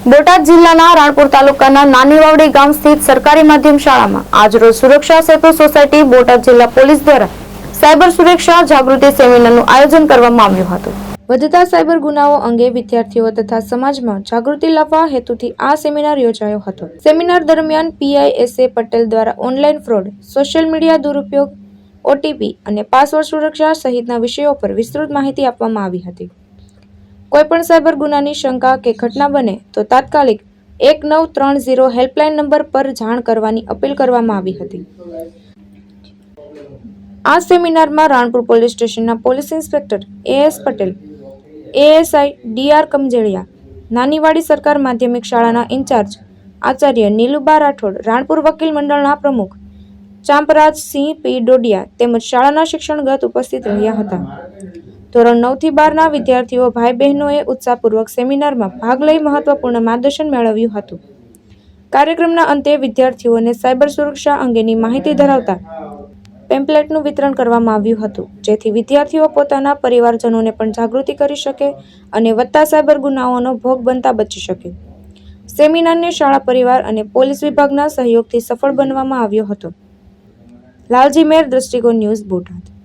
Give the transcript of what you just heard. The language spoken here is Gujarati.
બોટાદ જિલ્લાના રાણપુર તાલુકાના નાની વાવડી ગામ સ્થિત સરકારી માધ્યમ શાળામાં આજરોજ સુરક્ષા સેતુ સોસાયટી બોટાદ જિલ્લા પોલીસ દ્વારા સાયબર સુરક્ષા જાગૃતિ સેમિનારનું આયોજન કરવામાં આવ્યું હતું। વધતા સાયબર ગુનાઓ અંગે વિદ્યાર્થીઓ તથા સમાજમાં જાગૃતિ લાવવા હેતુથી આ સેમિનાર યોજાયો હતો। સેમિનાર દરમિયાન પીઆઈ પટેલ દ્વારા ઓનલાઈન ફ્રોડ, સોશિયલ મીડિયા દુરુપયોગ, ઓટીપી અને પાસવર્ડ સુરક્ષા સહિતના વિષયો પર વિસ્તૃત માહિતી આપવામાં આવી હતી। કોઈપણ સાયબર ગુનાની શંકા કે ઘટના બને તો તાત્કાલિક 1930 હેલ્પલાઇન નંબર પર જાણ કરવાની અપીલ કરવામાં આવી હતી। આ સેમિનારમાં રાણપુર પોલીસ સ્ટેશનના police inspector A S Patel, ASI D R Kamjeliya, Nanivadi સરકાર માધ્યમિક શાળાના ઇન્ચાર્જ આચાર્ય નીલુબા રાઠોડ, રાણપુર વકીલ મંડળના પ્રમુખ ચાંપરાજસિંહ પી ડોડિયા તેમજ શાળાના શિક્ષણગત ઉપસ્થિત રહ્યા હતા। ધોરણ 9 થી 12 ના વિદ્યાર્થીઓ ભાઈ બહેનોએ ઉત્સાહપૂર્વક સેમિનારમાં ભાગ લઈ મહત્વપૂર્ણ માર્ગદર્શન મેળવ્યું હતું। કાર્યક્રમના અંતે વિદ્યાર્થીઓને સાયબર સુરક્ષા અંગેની માહિતી ધરાવતા પેમ્પલેટનું વિતરણ કરવામાં આવ્યું હતું, જેથી વિદ્યાર્થીઓ પોતાના પરિવારજનોને પણ જાગૃતિ કરી શકે અને વધતા સાયબર ગુનાઓનો ભોગ બનતા બચી શકે। સેમિનારને શાળા પરિવાર અને પોલીસ વિભાગના સહયોગથી સફળ બનાવવામાં આવ્યો હતો। લાલજી મેર, દ્રષ્ટિકોણ ન્યૂઝ, બોટાદ।